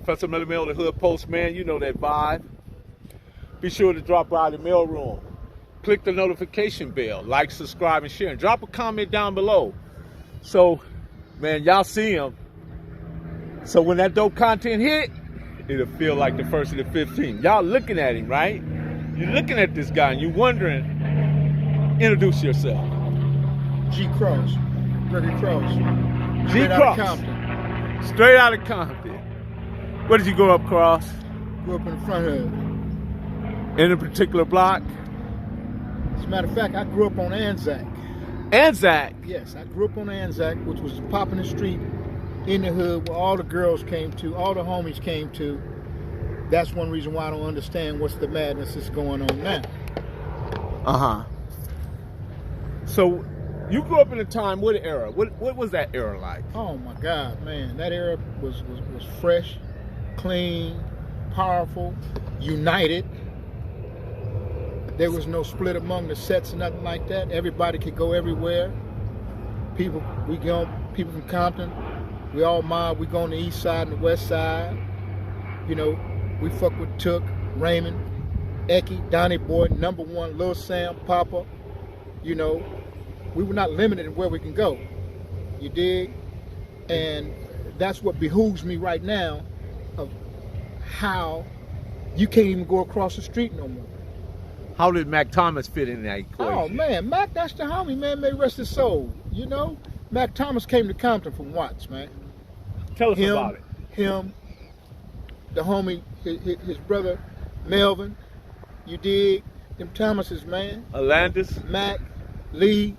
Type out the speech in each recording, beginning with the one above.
Professor Miller Mail, the Hood Postman. You know that vibe. Be sure to drop by the mail room. Click the notification bell. Like, subscribe, and share. And drop a comment down below. So, man, y'all see him. So when that dope content hit, it'll feel like the first of the 15. Y'all looking at him, right? You're looking at this guy and you're wondering, introduce yourself. G. Cross. Gregory Cross. G. Straight out Cross. of Compton. Straight out of Compton. Where did you grow up, Cross? Grew up in the front hood. In a particular block? As a matter of fact, I grew up on Anzac. Anzac? Yes, I grew up on Anzac, which was popping the street in the hood where all the girls came to, all the homies came to. That's one reason why I don't understand what's the madness that's going on now. Uh-huh. So you grew up in a time, what era? What was that era like? Oh my God, man. That era was fresh, clean, powerful, united. There was no split among the sets or nothing like that. Everybody could go everywhere. People from Compton, we all mob. We go on the east side and the west side. You know, we fuck with Took, Raymond, Eki, Donnie Boy, Number One, Lil Sam, Papa. You know, we were not limited in where we can go. You dig? And that's what behooves me right now of how you can't even go across the street no more. How did Mac Thomas fit in that equation? Oh man, Mac, that's the homie, man. May rest his soul. You know, Mac Thomas came to Compton from Watts, man. Tell us about it. Him, the homie, his brother, Melvin. You dig? Them Thomases, man. Alandis. Mac, Lee,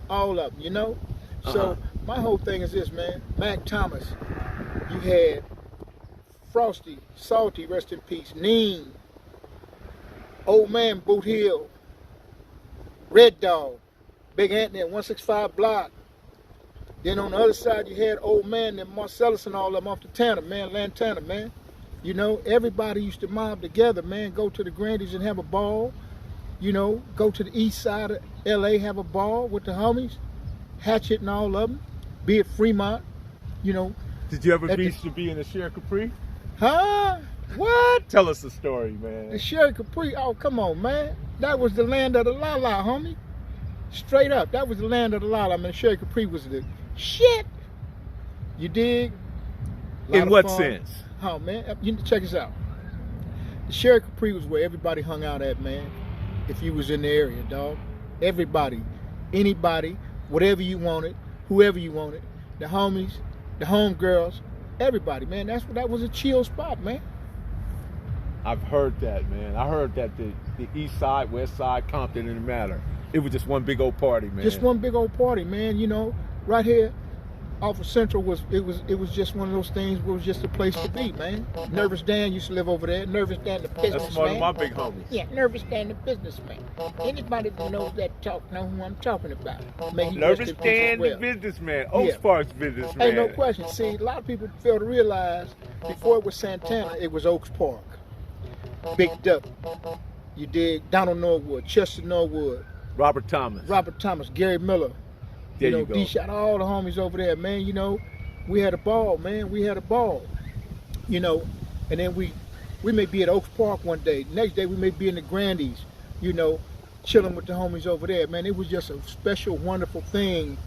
all of them, you know? So my whole thing is this, man. Mac Thomas, you had Frosty, Salty, rest in peace, Neen, Old Man, Boot Hill, Red Dog, Big Anthony at 165 Block. Then on the other side, you had Old Man and Marcellus and all of them off the Tanner, man, Lantana, man. You know, everybody used to mob together, man, go to the Grandies and have a ball. You know, go to the east side of LA, have a ball with the homies, Hatchet and all of them, be it Fremont, you know. Did you ever reach to be in the Sherry Capri? Huh? What? Tell us the story, man. The Sherry Capri, oh, come on, man. That was the land of the la-la, homie. Straight up, that was the land of the la-la. I mean, Sherry Capri was the shit. You dig? In what sense? Oh, man, you check this out. The Sherry Capri was where everybody hung out at, man. If you was in the area, dog. Everybody, anybody, whatever you wanted, whoever you wanted, the homies, the homegirls, everybody, man. That was a chill spot, man. I've heard that, man. I heard that the east side, west side, Compton didn't matter. It was just one big old party, man. Just one big old party, man. You know, right here off of Central was just one of those things where it was just a place to be, man. Nervous Dan used to live over there. Nervous Dan, the businessman. That's one of my big homies. Yeah, Nervous Dan, the businessman. Anybody that knows that talk know who I'm talking about. Nervous Dan, the businessman. Oaks Park's businessman. Hey, no question. See, a lot of people fail to realize before it was Santana, it was Oaks Park. Big Duck. You dig? Donald Norwood, Chester Norwood. Robert Thomas, Gary Miller. There you know, you go. D-Shot, all the homies over there, man. You know, we had a ball, man. We had a ball. You know, and then we may be at Oaks Park one day. Next day we may be in the Grandies, you know, chilling with the homies over there, man. It was just a special, wonderful thing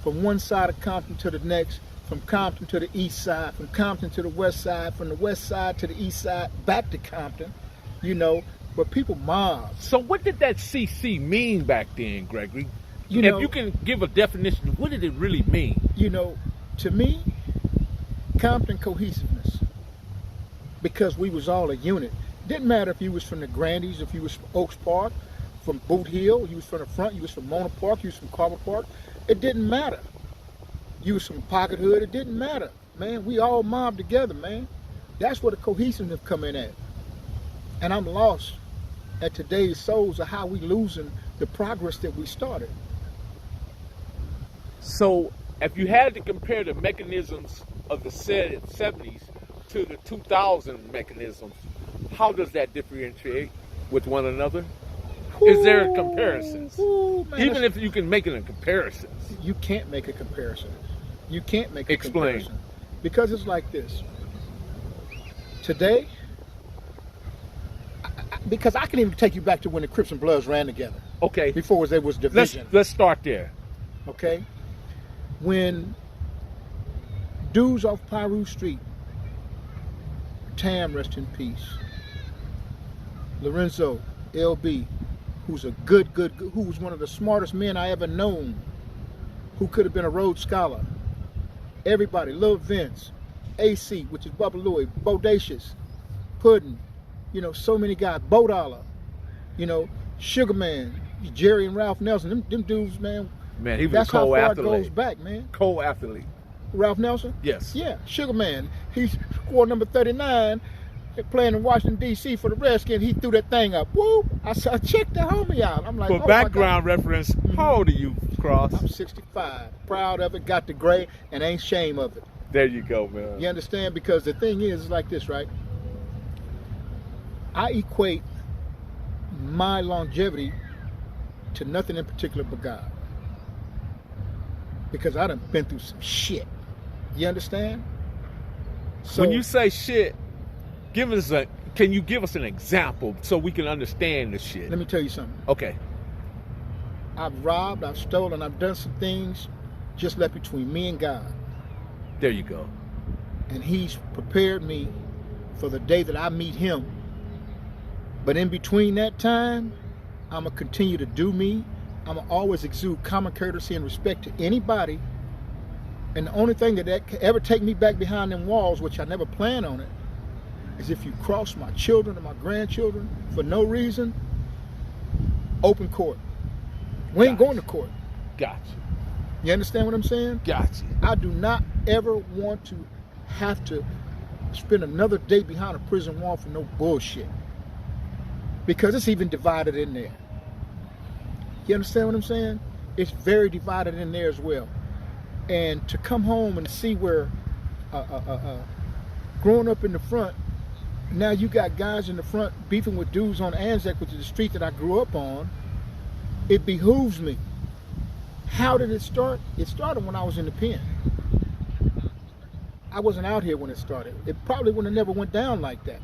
from one side of Compton to the next, from Compton to the east side, from Compton to the west side, from the west side to the east side, back to Compton, you know, but people mobbed. So what did that CC mean back then, Gregory? You know, if you can give a definition, what did it really mean? You know, to me, Compton cohesiveness, because we was all a unit. Didn't matter if you was from the Grandies, if you was from Oaks Park, from Boot Hill, you was from the front, you was from Mona Park, you was from Carver Park. It didn't matter. You was from Pocket Hood, it didn't matter. Man, we all mobbed together, man. That's where the cohesiveness come in at. And I'm lost at today's souls of how we losing the progress that we started. So if you had to compare the mechanisms of the 70s to the 2000 mechanisms, how does that differentiate with one another? Is there a comparison? Even if you can make it a comparison. You can't make a comparison. You can't make a Explain. comparison. Because it's like this. Today, because I can even take you back to when the Crips and Bloods ran together. Okay. Before there was division. Let's start there. Okay. When dudes off Piru Street, Tam, rest in peace, Lorenzo, LB, who's a good, who was one of the smartest men I ever known, who could have been a Rhodes Scholar. Everybody, Lil Vince, AC, which is Bubba Louie, Bodacious, Puddin', you know, so many guys, Bo Dollar, you know, Sugar Man, Jerry and Ralph Nelson, them dudes, man. Man, he was that's a cold how far athlete. it goes back, man. Cold athlete. Ralph Nelson? Yes. Yeah, Sugar Man. He's scored number 39. They're playing in Washington, D.C. for the Redskins. He threw that thing up. Whoop! I checked the homie out. I'm like, For oh background reference, how old are you, Cross? I'm 65. Proud of it, got the gray, and ain't shame of it. There you go, man. You understand? Because the thing is like this, right? I equate my longevity to nothing in particular but God. Because I done been through some shit. You understand? So When you say shit, can you give us an example so we can understand the shit? let me tell you something. Okay. I've robbed, I've stolen, I've done some things just left between me and God. There you go. And He's prepared me for the day that I meet Him. But in between that time, I'm going to continue to do me. I'm going to always exude common courtesy and respect to anybody. And the only thing that can ever take me back behind them walls, which I never plan on it, is if you cross my children or my grandchildren for no reason, open court. We ain't going to court. Gotcha. You understand what I'm saying? Gotcha. I do not ever want to have to spend another day behind a prison wall for no bullshit. Because it's even divided in there. You understand what I'm saying? It's very divided in there as well. And to come home and see where growing up in the front, now you got guys in the front beefing with dudes on Anzac, which is the street that I grew up on, it behooves me. How did it start? It started when I was in the pen. I wasn't out here when it started. It probably would have never went down like that.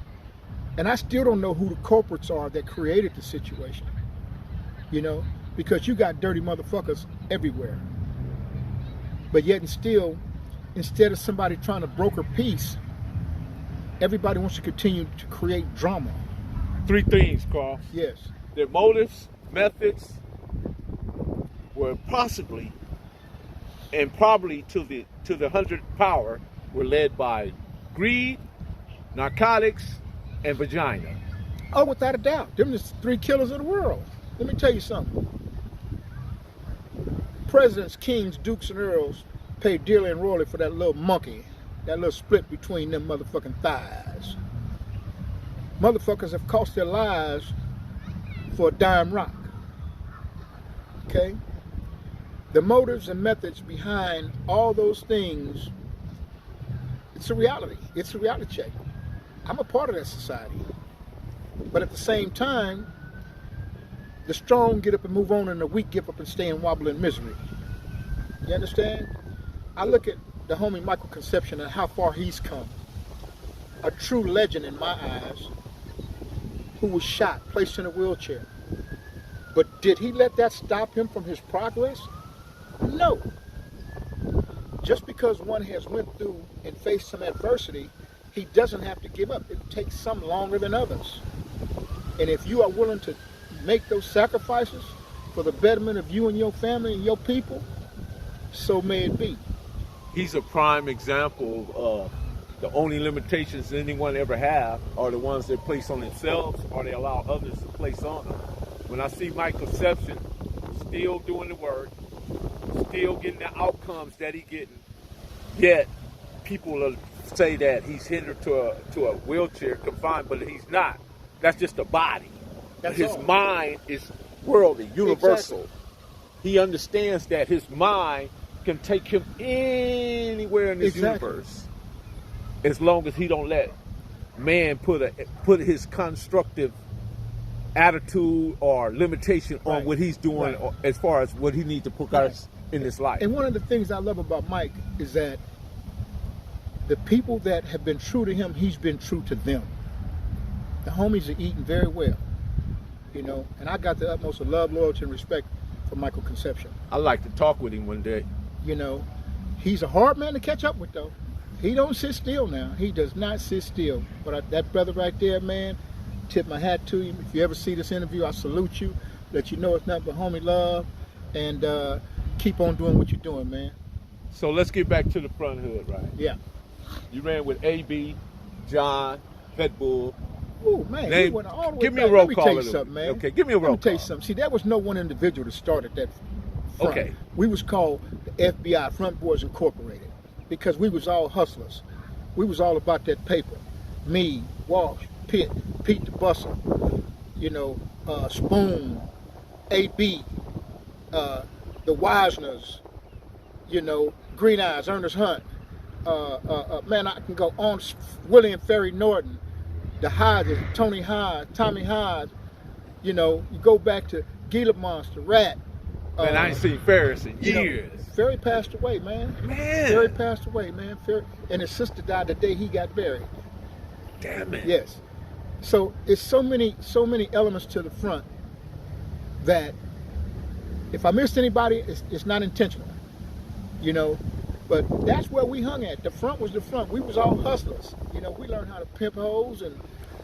And I still don't know who the culprits are that created the situation. You know, because you got dirty motherfuckers everywhere. But yet and still, instead of somebody trying to broker peace, everybody wants to continue to create drama. Three things, Carl. Yes. Their motives, methods were possibly and probably to the 100th power were led by greed, narcotics, and vagina. Oh, without a doubt. Them the three killers of the world. Let me tell you something. Presidents, kings, dukes, and earls pay dearly and royally for that little monkey, that little split between them motherfucking thighs. Motherfuckers have cost their lives for a dime rock. Okay? The motives and methods behind all those things, it's a reality. It's a reality check. I'm a part of that society. But at the same time, the strong get up and move on, and the weak get up and stay and wobble in misery. You understand? I look at the homie Michael Conception and how far he's come. A true legend in my eyes, who was shot, placed in a wheelchair. But did he let that stop him from his progress? No. Just because one has went through and faced some adversity, he doesn't have to give up. It takes some longer than others. And if you are willing to make those sacrifices for the betterment of you and your family and your people, so may it be. He's a prime example of the only limitations anyone ever have are the ones they place on themselves or they allow others to place on them. When I see Mike Conception still doing the work, still getting the outcomes that he's getting, yet people will say that he's hindered to a wheelchair confined, but he's not. That's just a body. His mind is worldly, universal. Exactly. He understands that his mind can take him anywhere in this universe, as long as he don't let man put his constructive attitude or limitation on what he's doing, as far as what he needs to put us in this life. And one of the things I love about Mike is that the people that have been true to him, he's been true to them. The homies are eating very well, you know, and I got the utmost of love, loyalty, and respect for Michael Concepcion. I'd like to talk with him one day. You know, he's a hard man to catch up with, though. He don't sit still now. He does not sit still. But that brother right there, man, tip my hat to you. If you ever see this interview, I salute you. Let you know it's nothing but homie love. And keep on doing what you're doing, man. So let's get back to the front hood, right? Yeah. You ran with AB, John, Pitbull. Ooh, man, Name, he went all the way give me back. a roll Let me call. tell you something, man. Okay, give me a roll Let me tell you call. something. See, that was no one individual that started that front. Okay. We was called the FBI, Front Boys Incorporated, because we was all hustlers. We was all about that paper. Me, Walsh, Pete the Busser, you know, Spoon, AB, the Wisners, you know, Green Eyes, Ernest Hunt. Man, I can go on. William Ferry Norton, the Hydes, Tony Hyde, Tommy Hyde. You know, you go back to Gila Monster, Rat. Man, I ain't seen Ferris in You know, years. Ferry passed away, man. Man. Ferry passed away, man. Ferry, and his sister died the day he got buried. Damn it. Yes. So it's so many elements to the front that if I missed anybody, it's not intentional. You know, but that's where we hung at. The front was the front. We was all hustlers. You know, we learned how to pimp hoes and,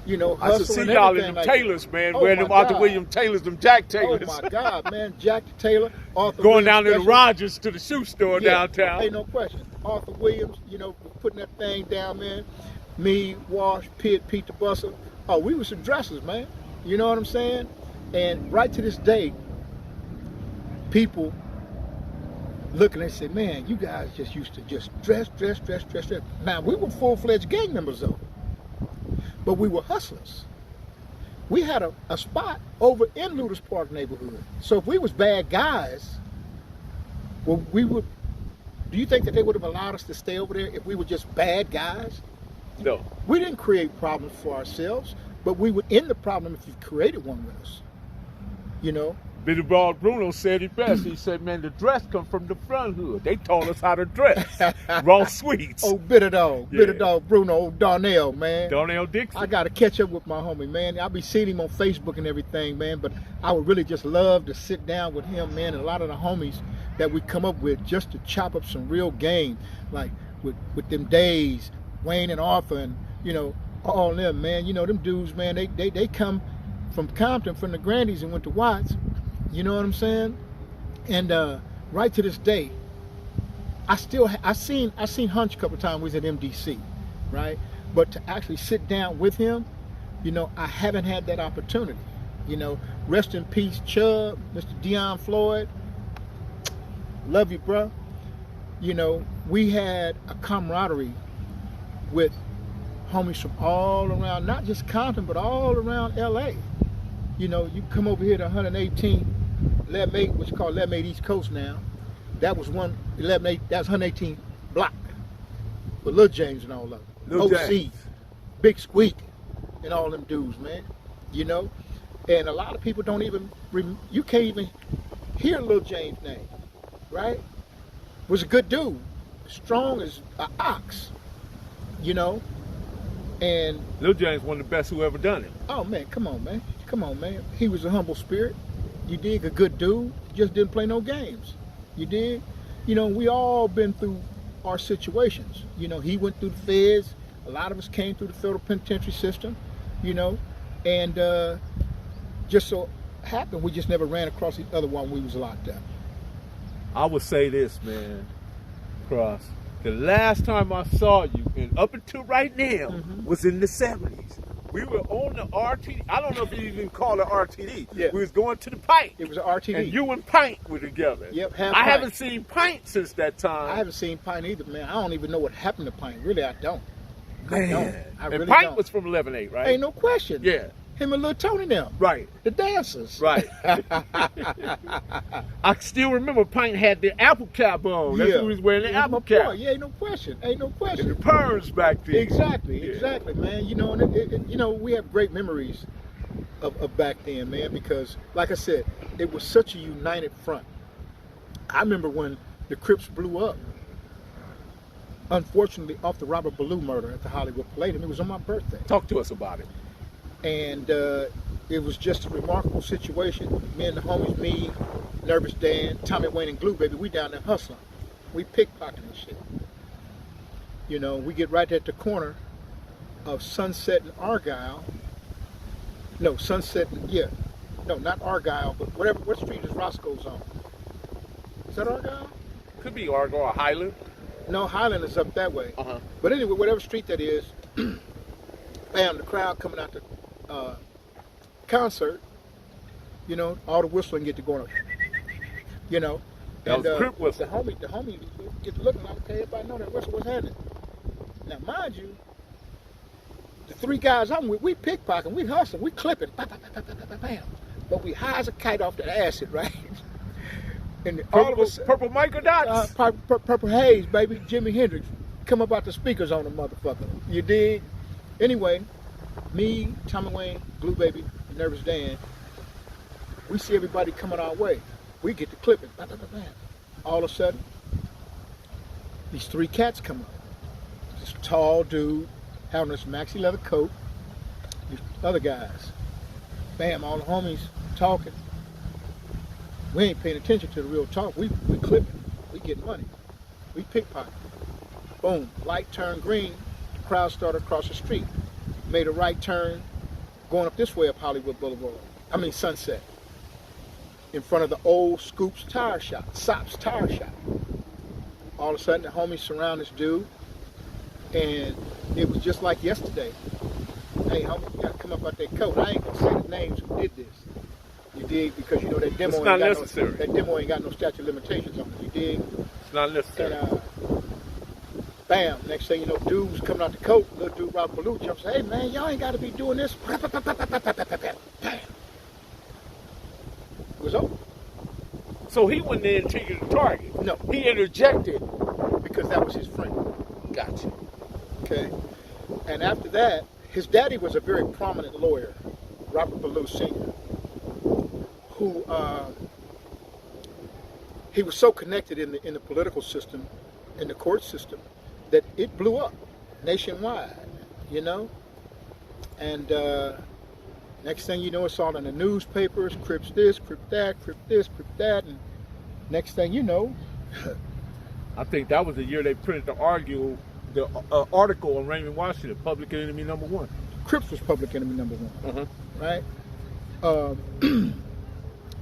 you know, I should hustle see and y'all in everything them like Taylors, man, Oh, wearing my them Arthur God. William Taylors, them Jack Taylors. Oh my God, man! Jack Taylor, Arthur Going Williams down to the special. Rogers to the shoe store downtown. Ain't no question. Arthur Williams, you know, putting that thing down, man. Me, Wash, Pete the Busser. Oh, we were some dressers, man. You know what I'm saying? And right to this day, people look and they say, man, you guys just used to just dress. Now, we were full-fledged gang members, though. But we were hustlers. We had a spot over in Luders Park neighborhood. So if we was bad guys, well, we would. Do you think that they would have allowed us to stay over there if we were just bad guys? No. We didn't create problems for ourselves, but we would end the problem if you created one with us. You know? Billy Bald Bruno said it best. He said, man, the dress come from the front hood. They taught us how to dress. Raw Sweets. Oh, Bitter Dog. Yeah. Bitter Dog Bruno, old Darnell, man. Darnell Dixon. I got to catch up with my homie, man. I be seeing him on Facebook and everything, man, but I would really just love to sit down with him, man, and a lot of the homies that we come up with just to chop up some real game, like with them Days, Wayne and Arthur, and, you know, all them, man. You know, them dudes, man, they come from Compton, from the Grandies, and went to Watts. You know what I'm saying? And right to this day, I seen Hunch a couple times. We was at MDC, right? But to actually sit down with him, you know, I haven't had that opportunity. You know, rest in peace, Chubb, Mr. Dion Floyd. Love you, bro. You know, we had a camaraderie with homies from all around, not just Compton, but all around LA. You know, you come over here to 118 11-8, which is called 11-8 East Coast now. That was 11-8, that's 118 block. With Lil James and all of them. Lil OC, James. Big Squeak, and all them dudes, man. You know? And a lot of people don't even, you can't even hear Lil James' name, right? Was a good dude. Strong as an ox, you know? And Lil James one of the best who ever done it. oh man, come on, man. Come on, man. He was a humble spirit. You dig? A good dude. Just didn't play no games. You dig? You know, we all been through our situations. You know, he went through the feds. A lot of us came through the federal penitentiary system, you know, and just so happened we just never ran across each other while we was locked up. I would say this, man, Cross. The last time I saw you, and up until right now, was in the 70s. We were on the RTD. I don't know if you even call it RTD. Yeah. We was going to the Pint. It was an RTD. And you and Pint were together. Yep, I Pint. haven't seen Pint since that time. I haven't seen Pine either, man. I don't even know what happened to Pine. Really, I don't. I don't. I and really Pint don't. was from 11-8, right? Ain't no question. Yeah. Him and Lil Tony now. Right. The dancers. Right. I still remember Pint had the apple cap on. That's who he was wearing, the Yeah, apple my cap. boy. Yeah, ain't no question. Ain't no And question. the perms back then. Exactly, Yeah. exactly, man. You know, and you know, we have great memories of back then, man, because, like I said, it was such a united front. I remember when the Crips blew up. unfortunately, off the Robert Ballou murder at the Hollywood Palladium. It was on my birthday. Talk to us about it. And it was just a remarkable situation. Me and the homies, me, Nervous Dan, Tommy Wayne, and Glue Baby, we down there hustling. We pickpocketing and shit. You know, we get right at the corner of Sunset and Argyle. No, Sunset, yeah. No, not Argyle, but whatever. What street is Roscoe's on? Is that Argyle? Could be Argo or Highland. No, Highland is up that way. Uh-huh. But anyway, whatever street that is, bam, the crowd coming out the concert, you know, all the whistling get to going, you know. That was Crip whistle. The homie get to looking like, okay, everybody know that whistle was happening. Now, mind you, the three guys I'm with, we pickpocketing, we hustling, we clipping, bam, bam, bam, bam, bam, bam. But we high as a kite off that acid, right? And all of us, Purple Michael Dots. Purple Haze, baby, Jimi Hendrix, come up out the speakers on the motherfucker. You dig? Anyway, me, Tommy Wayne, Glue Baby, and Nervous Dan, we see everybody coming our way. We get to clipping. Bam, bam, bam, bam. All of a sudden, these three cats come up. This tall dude having this maxi leather coat. These other guys. Bam, all the homies talking. We ain't paying attention to the real talk. We clipping. We getting money. We pickpocket. Boom. Light turned green. The crowd started across the street. Made a right turn going up this way up Hollywood Boulevard. I mean Sunset. In front of the old Scoops Tire Shop. Sops Tire Shop. All of a sudden the homies surround this dude. And it was just like yesterday. Hey, homie, you gotta come up out that coat. I ain't gonna say the names who did this. You dig? Because you know that demo It's not necessary. that demo ain't got no statute of limitations on it. You dig? It's not necessary. And bam, next thing you know, dude was coming out the coat, little dude Robert Ballou jumps, hey man, y'all ain't gotta be doing this. Bam. It was over. So he went in to you the target. No. He interjected. Because that was his friend. Gotcha. Okay. And after that, his daddy was a very prominent lawyer, Robert Ballou Sr., who he was so connected in the political system, in the court system, that it blew up nationwide, you know. And next thing you know, it's all in the newspapers, Crips this, Crip that, Crip this, Crip that, and next thing you know, I think that was the year they printed the article on Raymond Washington, Public Enemy #1. Crips was public enemy #1, Uh-huh. right?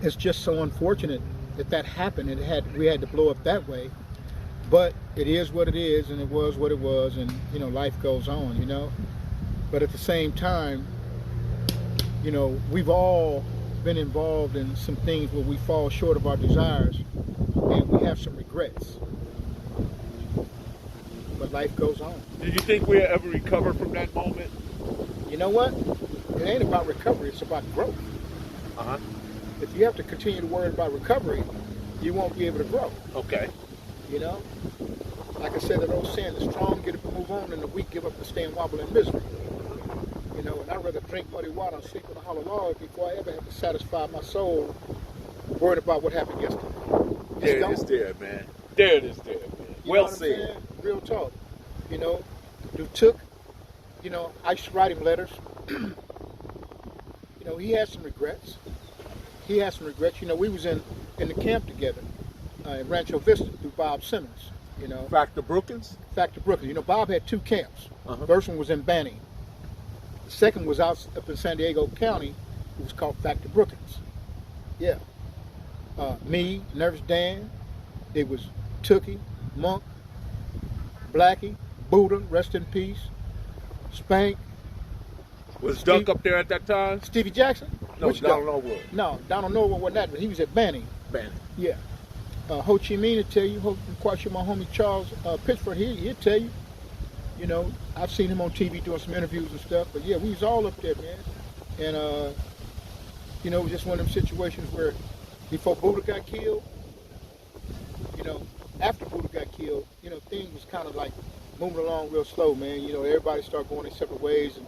It's just so unfortunate that happened, and we had to blow up that way. But it is what it is, and it was what it was, and you know, life goes on, you know. But at the same time, you know, we've all been involved in some things where we fall short of our desires, and we have some regrets. But life goes on. Did you think we'll ever recover from that moment? You know what? It ain't about recovery, it's about growth. Uh-huh. If you have to continue to worry about recovery, you won't be able to grow. Okay. You know? Like I said, that old saying, the strong get up and move on, and the weak give up and stay and wobble in misery. You know, and I'd rather drink muddy water and sleep on a hollow log before I ever have to satisfy my soul worried about what happened yesterday. There it is there, man. There it is there, man. You Well know what I'm said. saying? Real talk. You know, dude took, you know, I used to write him letters. You know, he had some regrets. He had some regrets. You know, we was in the camp together in Rancho Vista through Bob Simmons, you know. Factor Brookins? Factor Brooklyn. You know, Bob had two camps. Uh-huh. First one was in Banning. The second was out up in San Diego County. It was called Factor Brookins. Yeah. Me, Nervous Dan. It was Tookie, Monk, Blackie, Buddha, rest in peace, Spank. Was Duck up there at that time? Stevie Jackson? No, Which Donald Duck? Norwood. No, Donald Norwood wasn't that, but he was at Banning. Bannon. Yeah. Ho Chi Minh will tell you, quite sure my homie Charles Pittsford, he'll tell you. You know, I've seen him on TV doing some interviews and stuff, but yeah, we was all up there, man. And, you know, it was just one of them situations where before Buddha got killed, you know, after Buddha got killed, you know, things was kind of like moving along real slow, man. You know, everybody started going their separate ways and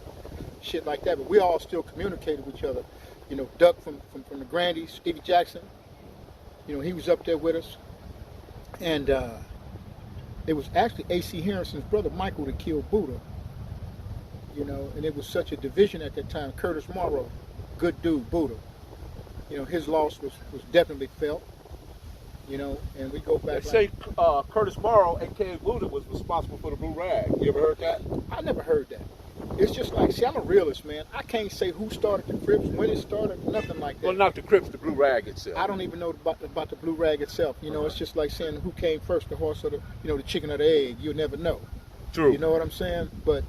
shit like that, but we all still communicated with each other. You know, Duck from the Grandies, Stevie Jackson, you know, he was up there with us. And It was actually A.C. Harrison's brother Michael that killed Buddha. You know, and it was such a division at that time. Curtis Morrow, good dude, Buddha. You know, his loss was definitely felt. You know, and we go back. They say Curtis Morrow, a.k.a. Buddha, was responsible for the blue rag. You ever heard that? I never heard that. It's just like, see, I'm a realist, man. I can't say who started the Crips, when it started, nothing like that. Well, not the Crips, the blue rag itself. I don't even know about the blue rag itself. You know, it's just like saying who came first, the horse or the, you know, the chicken or the egg. You'll never know. True. You know what I'm saying? But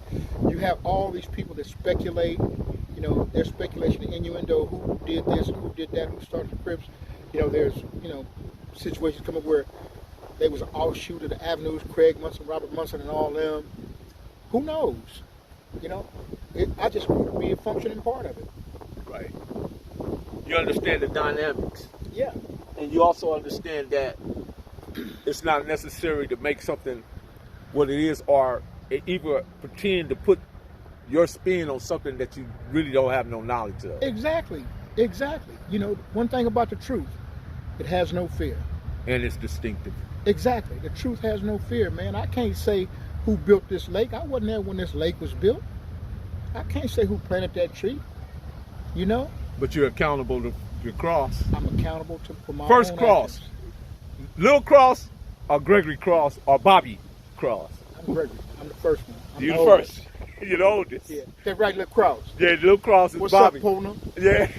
you have all these people that speculate. You know, there's speculation and innuendo. Who did this? Who did that? Who started the Crips? You know, there's, you know, situations come up where they was an offshoot of the Avenues, Craig Munson, Robert Munson, and all them. Who knows? You know, I just want to be a functioning part of it. Right. You understand the dynamics. Yeah. And you also understand that it's not necessary to make something what it is or even pretend to put your spin on something that you really don't have no knowledge of. Exactly. Exactly. You know, one thing about the truth, it has no fear. And it's distinctive. Exactly. The truth has no fear, man. I can't say who built this lake. I wasn't there when this lake was built. I can't say who planted that tree. You know? But you're accountable to your cross. I'm accountable for my First own cross. actions. Lil Cross or Gregory Cross or Bobby Cross? I'm Gregory. I'm the first one. You're the first. You're the oldest. Yeah. That right little cross. Yeah, Lil Cross is What's Bobby. up, Pona? Yeah.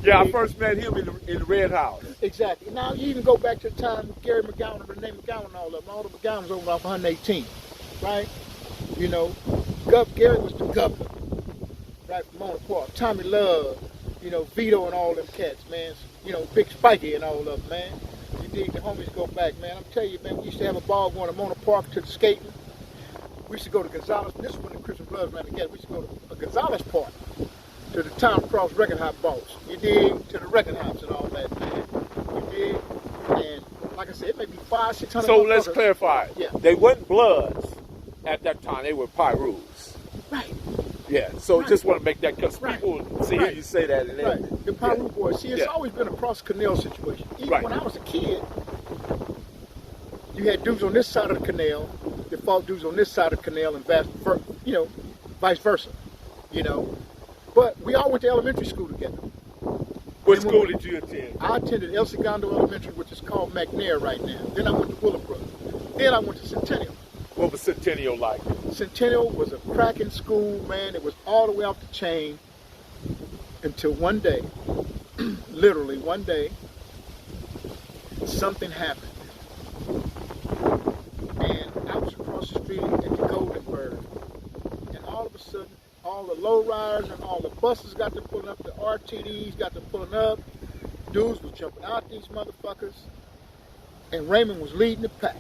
Yeah, I first met him in the Red House. Exactly. Now, you even go back to the time with Gary McGowan and Renee McGowan and all of them. All the McGowans over off 118, right? You know, Gary was the governor, right, from Mona Park. Tommy Love, you know, Vito and all them cats, man. You know, Big Spikey and all of them, man. You dig, the homies go back, man. I'm telling you, man, we used to have a ball going to Mona Park to the skating. We used to go to Gonzales. This is when the Christian Bloods ran together. We used to go to Gonzales Park, to the Town Cross Record Hop Boss. You dig? To the record hops and all that, man. You dig? And like I said, it may be 500-600. So let's clarify. Yeah. They weren't Bloods at that time. They were Pyrus. Right. Yeah. So Right. just want to make that because Right. people see Right. hear you say that and then Right. The Pyru boys. See, it's Yeah. always been a cross canal situation. Even Right. when I was a kid, you had dudes on this side of the canal that fought dudes on this side of the canal and vice versa. You know. But we all went to elementary school together. what And when school we- did you attend? I attended El Segundo Elementary, which is called McNair right now. Then I went to Willowbrook. Then I went to Centennial. What was Centennial like? Centennial was a cracking school, man. It was all the way off the chain until one day, literally one day, something happened. And I was across the street at the Golden Bird. And all of a sudden, all the lowriders and all the buses got to pulling up, the RTDs got to pulling up. Dudes was jumping out these motherfuckers. And Raymond was leading the pack.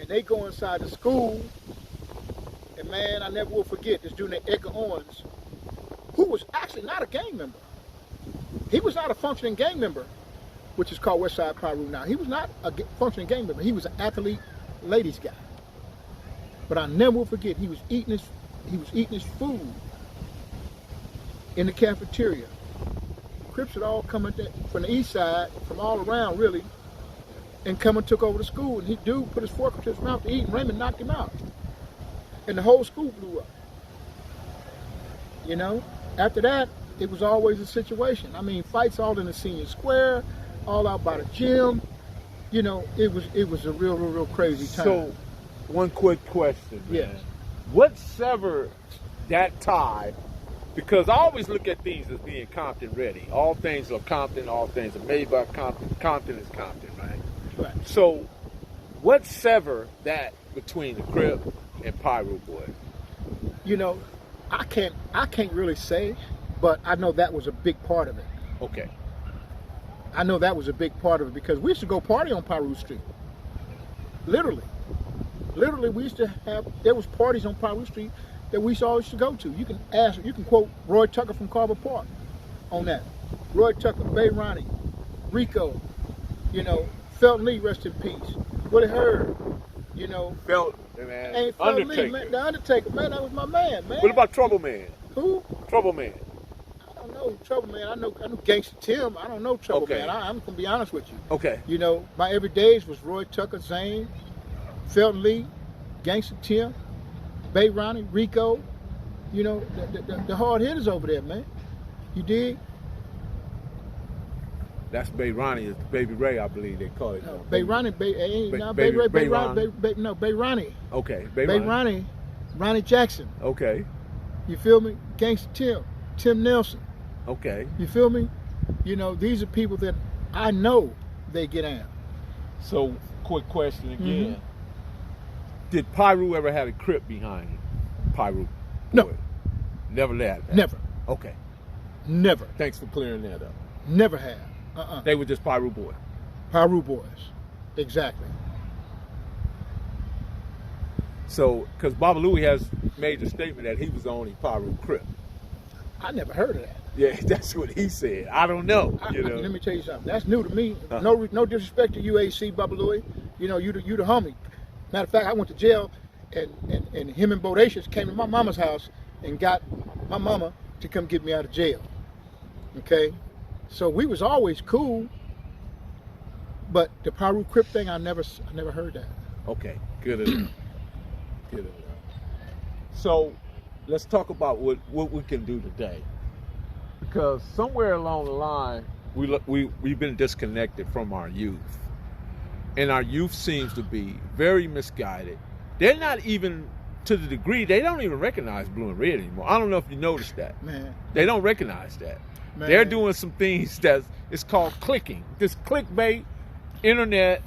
And they go inside the school, and man, I never will forget this dude named Edgar Owens, who was actually not a gang member. He was not a functioning gang member, which is called Westside Pyru now. He was not a functioning gang member. He was an athlete, ladies guy. But I never will forget, he was eating his food in the cafeteria. Crips had all come from the east side, from all around really, and come and took over the school. And dude put his fork up to his mouth to eat, and Raymond knocked him out. And the whole school blew up. You know? After that, it was always a situation. I mean, fights all in the senior square, all out by the gym. You know, it was a real crazy time. So, one quick question. Man. Yes. What severed that tie? Because I always look at things as being Compton ready. All things are Compton. All things are made by Compton. Compton is Compton, right? Right. So, what severed that between the Crip and Pyru Boys? You know, I can't really say, but I know that was a big part of it. Okay. I know that was a big part of it because we used to go party on Pyru Street. Literally, we used to there was parties on Pyru Street that we all used to go to. You can quote Roy Tucker from Carver Park on that. Roy Tucker, Bay Ronnie, Rico, you know, Felton Lee, rest in peace. Willie Hurd, you know. Felton, man. Ain't Felton Undertaker. Lee, man. The Undertaker, man, that was my man. What about Trouble Man? Who? Trouble Man. I don't know know Trouble, man. I know Gangsta Tim. I don't know Trouble, Okay. man. I'm gonna be honest with you. Okay. You know, my everydays was Roy Tucker, Zane, Felton Lee, Gangsta Tim, Bay Ronnie, Rico. You know, the hard hitters over there, man. You dig? That's Bay Ronnie. It's Baby Ray, I believe they call it. No, Bay Ronnie, Bay Ronnie, Bay Ronnie. Okay. Bay Ronnie, Ronnie Jackson. Okay. You feel me? Gangsta Tim, Tim Nelson. Okay. You feel me? You know, these are people that I know they get out. So, quick question again. Mm-hmm. Did Pyru ever have a Crip behind him? Pyru? No. Boy. Never had that? Never. Okay. Never. Thanks for clearing that up. Never have. They were just Pyru boy. Pyru boys. Exactly. So, because Baba Louie has made the statement that he was the only Pyru Crip. I never heard of that. Yeah, that's what he said. I don't know. Let me tell you something. That's new to me. No disrespect to UAC, Baba Louie. You know, you the homie. Matter of fact, I went to jail, and him and Bodacious came to my mama's house and got my mama to come get me out of jail. Okay? So we was always cool, but the Pyru Crip thing, I never heard that. Okay, good enough. Good enough. So, let's talk about what we can do today. Because somewhere along the line, we've been disconnected from our youth. And our youth seems to be very misguided. They're not even, to the degree, they don't even recognize blue and red anymore. I don't know if you noticed that. Man. They don't recognize that. Man. They're doing some things it's called clicking. This clickbait, internet,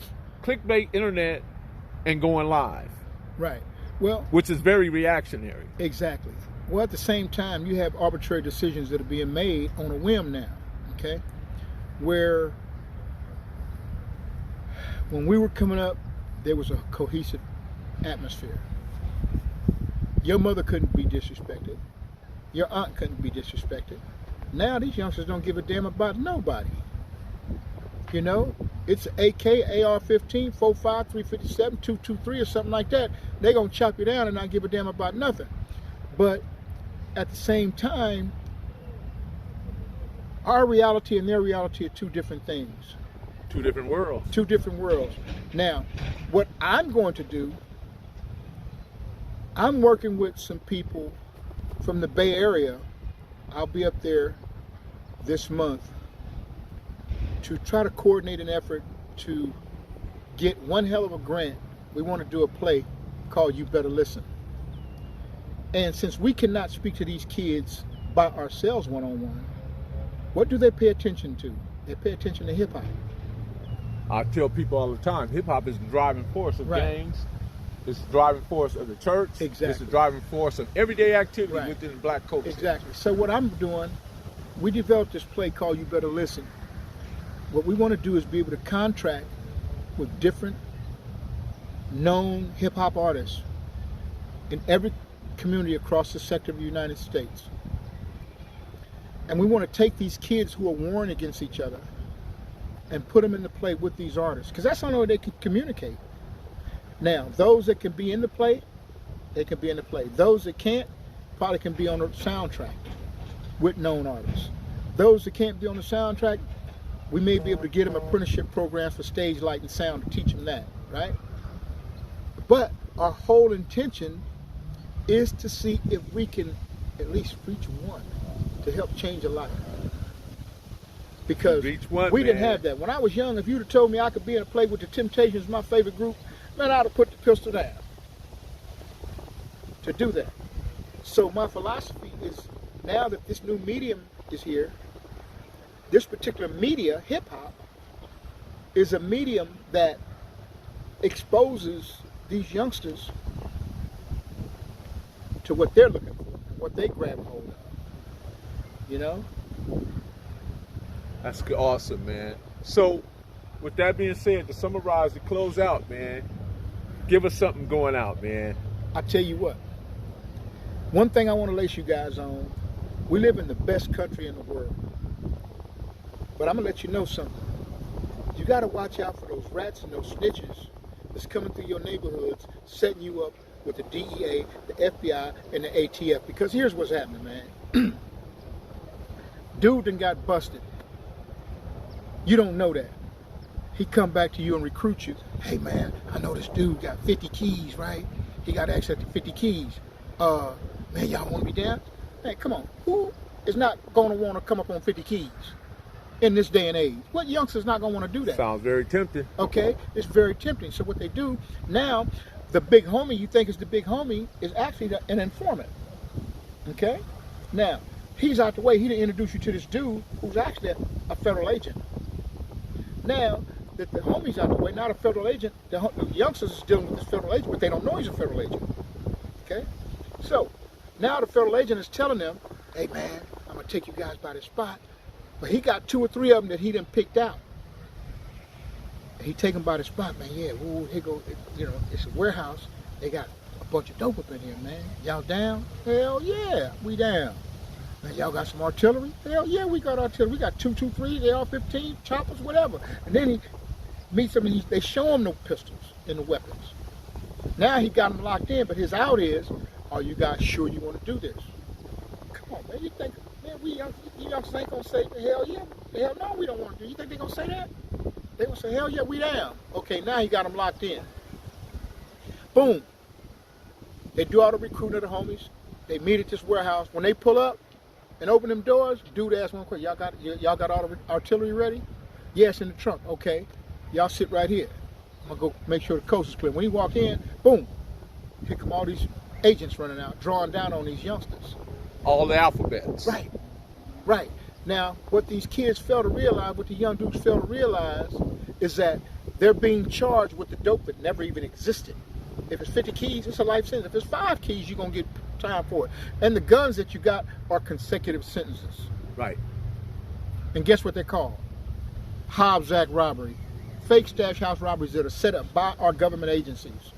and going live. Right. Well, which is very reactionary. Exactly. Well, at the same time, you have arbitrary decisions that are being made on a whim now, okay? Where when we were coming up, there was a cohesive atmosphere. Your mother couldn't be disrespected. Your aunt couldn't be disrespected. Now these youngsters don't give a damn about nobody. You know, it's AK, AR-15, 45, 357, 223 or something like that. They're going to chop you down and not give a damn about nothing. But at the same time, our reality and their reality are two different things. Two different worlds. Two different worlds. Now, what I'm going to do, I'm working with some people from the Bay Area. I'll be up there this month to try to coordinate an effort to get one hell of a grant. We want to do a play called You Better Listen. And since we cannot speak to these kids by ourselves one-on-one, what do they pay attention to? They pay attention to hip-hop. I tell people all the time, hip-hop is the driving force of Right. gangs. It's the driving force of the church. Exactly. It's the driving force of everyday activity Right. within the black culture. Exactly. So what I'm doing, we developed this play called You Better Listen. What we want to do is be able to contract with different known hip-hop artists in every community across the sector of the United States. And we want to take these kids who are warring against each other and put them in the play with these artists, because that's the only way they can communicate. Now, those that can be in the play, they can be in the play. Those that can't, probably can be on the soundtrack with known artists. Those that can't be on the soundtrack, we may be able to get them apprenticeship programs for stage light and sound to teach them that, right? But our whole intention is to see if we can at least reach one to help change a life. Because Reach one, we didn't man. have that. When I was young, if you'd have told me I could be in a play with the Temptations, my favorite group, man, I'd have put the pistol down to do that. So my philosophy is, now that this new medium is here, this particular media, hip-hop, is a medium that exposes these youngsters to what they're looking for, what they grab hold of. You know? That's awesome, man. So, with that being said, to summarize, to close out, man, give us something going out, man. I tell you what, one thing I want to lace you guys on, we live in the best country in the world. But I'm going to let you know something. You got to watch out for those rats and those snitches that's coming through your neighborhoods, setting you up with the DEA, the FBI, and the ATF. Because here's what's happening, man. Dude done got busted. You don't know that. He come back to you and recruit you. Hey man, I know this dude got 50 keys, right? He got access to 50 keys. Man, y'all want to be down? Hey, come on. Who is not going to want to come up on 50 keys in this day and age? What youngster's not going to want to do that? Sounds very tempting. Okay, it's very tempting. So what they do now, the big homie you think is the big homie is actually an informant. Okay, now he's out the way. He didn't introduce you to this dude who's actually a federal agent. Now that the homie's out the way, not a federal agent, the youngsters is dealing with this federal agent, but they don't know he's a federal agent. Okay, so now the federal agent is telling them, hey man, I'm gonna take you guys by this spot, but he got 2 or 3 of them that he done picked out. He take them by the spot, man. Yeah, ooh, here go, it's a warehouse. They got a bunch of dope up in here, man. Y'all down? Hell yeah, we down. Man, y'all got some artillery? Hell yeah, we got artillery. We got 223, AR-15, choppers, whatever. And then he meets them and they show him no pistols and the weapons. Now he got them locked in, but his out is, are you guys sure you want to do this? Come on, man. You think, man, you youngsters ain't going to say, hell yeah, hell no, we don't want to do it. You think they're going to say that? They going to say, hell yeah, we down. Okay, now he got them locked in. Boom. They do all the recruiting of the homies. They meet at this warehouse. When they pull up and open them doors, dude asks one question, y'all got all the artillery ready? Yes, in the trunk. Okay. Y'all sit right here. I'm going to go make sure the coast is clear. When he walk in, boom. Here come all these agents running out, drawing down on these youngsters. All the alphabets. Right. Right. Now, what these kids fail to realize, what the young dudes fail to realize, is that they're being charged with the dope that never even existed. If it's 50 keys, it's a life sentence. If it's 5 keys, you're going to get time for it. And the guns that you got are consecutive sentences. Right. And guess what they're called? Hobbs Act robbery. Fake stash house robberies that are set up by our government agencies.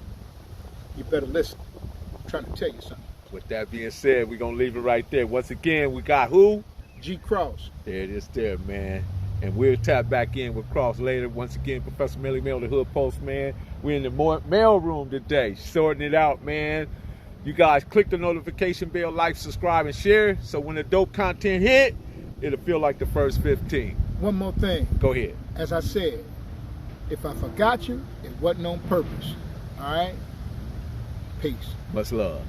You better listen. I'm trying to tell you something. With that being said, we're going to leave it right there. Once again, we got who? G. Cross. There it is there, man. And we'll tap back in with Cross later. Once again, Professor Melly Mel, the Hood Postman. We're in the mail room today, sorting it out, man. You guys click the notification bell, like, subscribe, and share. So when the dope content hit, it'll feel like the first 15. One more thing. Go ahead. As I said, if I forgot you, it wasn't on purpose. All right? Peace. Much love.